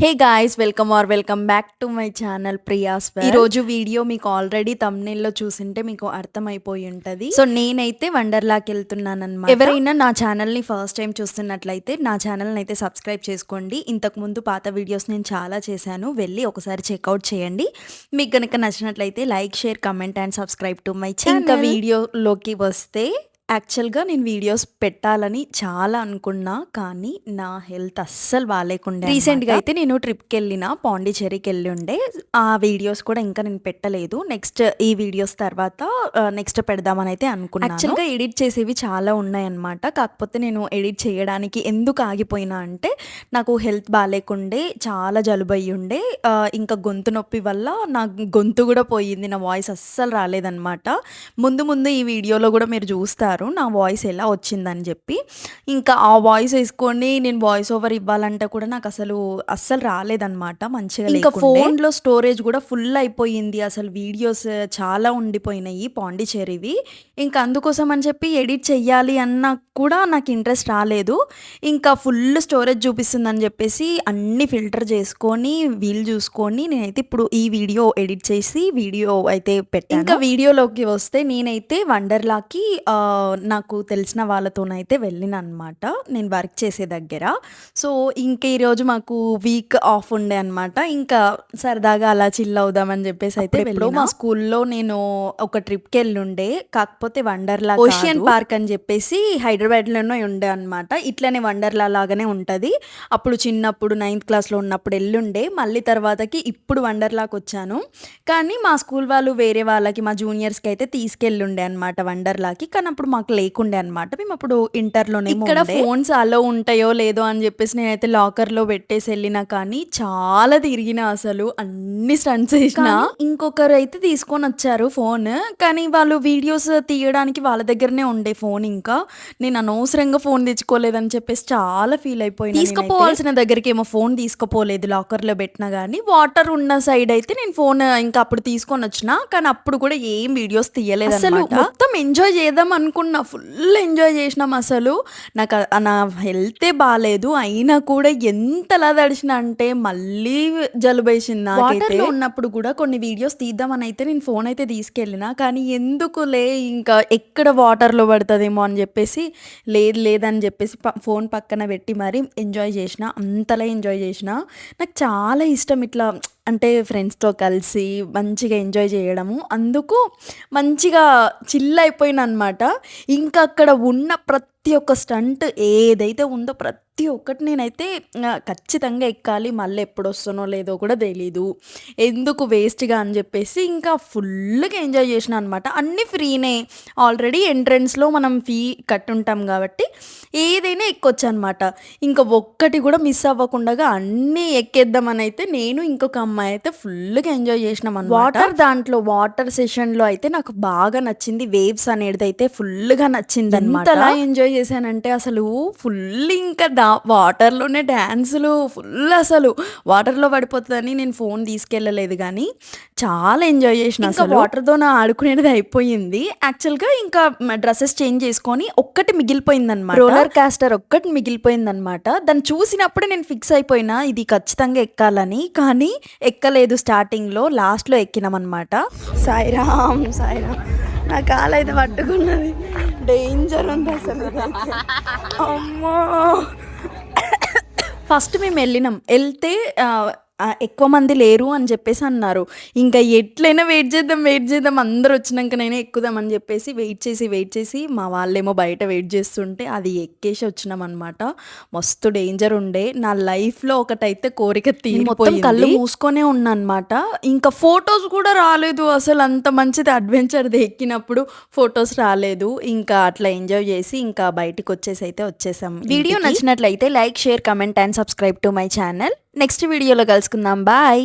Hey guys, welcome back to my channel Priya's world. ఈ రోజు video మీకు ఆల్రెడీ తమ్నెయిల్లో చూసింటే మీకు అర్థమైపోయి ఉంటది. సో నేనైతే వండర్లాకి వెళ్తున్నాను అనమాట. ఎవరైనా నా ఛానల్ ని ఫస్ట్ టైం చూస్తున్నట్లయితే నా ఛానల్ అయితే సబ్స్క్రైబ్ చేసుకోండి. ఇంతకు ముందు పాత వీడియోస్ నేను చాలా చేశాను, వెళ్ళి ఒకసారి చెక్అవుట్ చేయండి. మీకు కనుక నచ్చినట్లయితే like, share, comment and subscribe to my channel. ఇంకా వీడియోలోకి వస్తే, యాక్చువల్గా నేను వీడియోస్ పెట్టాలని చాలా అనుకున్నా, కానీ నా హెల్త్ అస్సలు బాగాలేకుండా రీసెంట్గా అయితే నేను ట్రిప్కి వెళ్ళిన పాండిచేరికి వెళ్ళి ఉండే. ఆ వీడియోస్ కూడా ఇంకా నేను పెట్టలేదు. నెక్స్ట్ ఈ వీడియోస్ తర్వాత నెక్స్ట్ పెడదామని అయితే అనుకున్నాను. యాక్చువల్గా ఎడిట్ చేసేవి చాలా ఉన్నాయన్నమాట. కాకపోతే నేను ఎడిట్ చేయడానికి ఎందుకు ఆగిపోయినా అంటే, నాకు హెల్త్ బాగాలేకుండే, చాలా జలుబు అయ్యి ఉండే, ఇంకా గొంతు నొప్పి వల్ల నా గొంతు కూడా పోయింది, నా వాయిస్ అస్సలు రాలేదన్నమాట. ముందు ఈ వీడియోలో కూడా మీరు చూస్తారు నా వాయిస్ ఎలా వచ్చిందని చెప్పి. ఇంకా ఆ వాయిస్ వేసుకొని నేను వాయిస్ ఓవర్ ఇవ్వాలంటే కూడా నాకు అస్సలు రాలేదన్నమాట మంచిగా. ఇంకా ఫోన్లో స్టోరేజ్ కూడా ఫుల్ అయిపోయింది, అసలు వీడియోస్ చాలా ఉండిపోయినాయి పాండిచేరివి. ఇంకా అందుకోసం అని చెప్పి ఎడిట్ చెయ్యాలి అన్నా కూడా నాకు ఇంట్రెస్ట్ రాలేదు. ఇంకా ఫుల్ స్టోరేజ్ చూపిస్తుందని చెప్పేసి అన్ని ఫిల్టర్ చేసుకొని వీలు చూసుకొని నేనైతే ఇప్పుడు ఈ వీడియో ఎడిట్ చేసి వీడియో అయితే పెట్టాను. ఇంకా వీడియోలోకి వస్తే, నేనైతే వండర్లాకి నాకు తెలిసిన వాళ్ళతోనైతే వెళ్ళిన అనమాట, నేను వర్క్ చేసే దగ్గర. సో ఇంక ఈరోజు మాకు వీక్ ఆఫ్ ఉండే అనమాట. ఇంకా సరదాగా అలా చిల్ అవుదామని చెప్పేసి అయితే వెళ్ళి, మా స్కూల్లో నేను ఒక ట్రిప్కి వెళ్ళి ఉండే. కాకపోతే వండర్లా ఓషియన్ పార్క్ అని చెప్పేసి హైదరాబాద్లోనే ఉండే అనమాట. ఇట్లనే వండర్లా లాగానే ఉంటుంది. అప్పుడు చిన్నప్పుడు 9th క్లాస్లో ఉన్నప్పుడు వెళ్ళుండే. మళ్ళీ తర్వాతకి ఇప్పుడు వండర్లాకి వచ్చాను. కానీ మా స్కూల్ వాళ్ళు వేరే వాళ్ళకి, మా జూనియర్స్కి అయితే తీసుకెళ్ళుండే అనమాట వండర్లాకి. కానీ అప్పుడు మాకు లేకుండే అనమాట, మేము అప్పుడు ఇంటర్లోనే. ఇక్కడ ఫోన్స్ అలో ఉంటాయో లేదో అని చెప్పేసి నేనైతే లాకర్లో పెట్టేసి వెళ్ళినా, కానీ చాలా తిరిగిన, అసలు అన్ని స్టంట్స్ వేసిన. ఇంకొకరు అయితే తీసుకొని వచ్చారు ఫోన్, కానీ వాళ్ళు వీడియోస్ తీయడానికి వాళ్ళ దగ్గరనే ఉండే ఫోన్. ఇంకా నేను అనవసరంగా ఫోన్ తెచ్చుకోలేదని చెప్పేసి చాలా ఫీల్ అయిపోయినా. తీసుకుపోవాల్సిన దగ్గరికి ఏమో ఫోన్ తీసుకుపోలేదు, లాకర్లో పెట్టినా. కానీ వాటర్ ఉన్న సైడ్ అయితే నేను ఫోన్ ఇంకా అప్పుడు తీసుకొని వచ్చిన, కానీ అప్పుడు కూడా ఏం వీడియోస్ తీయలేదు. అసలు మొత్తం ఎంజాయ్ చేద్దాం అనుకున్నా, ఫుల్ ఎంజాయ్ చేసినాం. అసలు నాకు నా హెల్తే బాగాలేదు, అయినా కూడా ఎంతలా తడిచిన అంటే మళ్ళీ జలుబేసింది. వాటర్లో ఉన్నప్పుడు కూడా కొన్ని వీడియోస్ తీద్దామని అయితే నేను ఫోన్ అయితే తీసుకెళ్ళిన, కానీ ఎందుకులే ఇంకా ఎక్కడ వాటర్లో పడుతుందేమో అని చెప్పేసి లేదని చెప్పేసి ఫోన్ పక్కన పెట్టి మరి ఎంజాయ్ చేసిన. అంతలా ఎంజాయ్ చేసిన. నాకు చాలా ఇష్టం ఇట్లా, అంటే ఫ్రెండ్స్తో కలిసి మంచిగా ఎంజాయ్ చేయడము. అందుకు మంచిగా చిల్ అయిపోయిన అనమాట. ఇంకా అక్కడ ఉన్న ప్రతి ఒక్క స్టంట్ ఏదైతే ఉందో ప్రతి ఒక్కటి నేనైతే ఖచ్చితంగా ఎక్కాలి, మళ్ళీ ఎప్పుడు వస్తానో లేదో కూడా తెలీదు, ఎందుకు వేస్ట్గా అని చెప్పేసి ఇంకా ఫుల్గా ఎంజాయ్ చేసిన అనమాట. అన్నీ ఫ్రీనే, ఆల్రెడీ ఎంట్రన్స్లో మనం ఫీ కట్టుంటాం కాబట్టి ఏదైనా ఎక్కొచ్చు అనమాట. ఇంకా ఒక్కటి కూడా మిస్ అవ్వకుండా అన్నీ ఎక్కేద్దామని అయితే నేను ఇంకొక అమ్మాయి అయితే ఫుల్గా ఎంజాయ్ చేసినాం అనమాట. వాటర్ సెషన్లో అయితే నాకు బాగా నచ్చింది, వేవ్స్ అనేది అయితే ఫుల్గా నచ్చింది అనమాట. అలా ఎంజాయ్ చేశానంటే అసలు ఫుల్ ఇంకా వాటర్లోనే డ్యాన్సులు ఫుల్. అసలు వాటర్లో పడిపోతుందని నేను ఫోన్ తీసుకెళ్ళలేదు, కానీ చాలా ఎంజాయ్ చేసిన. అసలు వాటర్తో నా ఆడుకునేది అయిపోయింది. యాక్చువల్గా ఇంకా డ్రెస్సెస్ చేంజ్ చేసుకొని ఒక్కటి మిగిలిపోయింది అనమాట, రోలర్ కాస్టర్ ఒక్కటి మిగిలిపోయింది అనమాట. దాన్ని చూసినప్పుడే నేను ఫిక్స్ అయిపోయినా ఇది ఖచ్చితంగా ఎక్కాలని, కానీ ఎక్కలేదు. స్టార్టింగ్లో, లాస్ట్లో ఎక్కినాం అనమాట. సాయిరామ్ సాయిరామ్, నా కాలైతే పట్టుకున్నది, డేంజర్ ఉంది అసలు. అమ్మో, ఫస్ట్ మేము వెళ్తే ఎక్కువ మంది లేరు అని చెప్పేసి అన్నారు. ఇంకా ఎట్లయినా వెయిట్ చేద్దాం అందరూ వచ్చినాకనైనా ఎక్కుదామని చెప్పేసి వెయిట్ చేసి మా వాళ్ళేమో బయట వెయిట్ చేస్తుంటే అది ఎక్కేసి వచ్చినాం అనమాట. మస్తు డేంజర్ ఉండే. నా లైఫ్లో ఒకటైతే కోరిక తీరిపోయింది, కళ్ళు మూసుకొనే ఉన్నా అనమాట. ఇంకా ఫొటోస్ కూడా రాలేదు అసలు, అంత మంచిది అడ్వెంచర్ది ఎక్కినప్పుడు ఫొటోస్ రాలేదు. ఇంకా అట్లా ఎంజాయ్ చేసి ఇంకా బయటికి వచ్చేసాం. వీడియో నచ్చినట్లయితే like, share, comment and subscribe to my channel. Next వీడియోలో కలుసుకుందాం. బాయ్.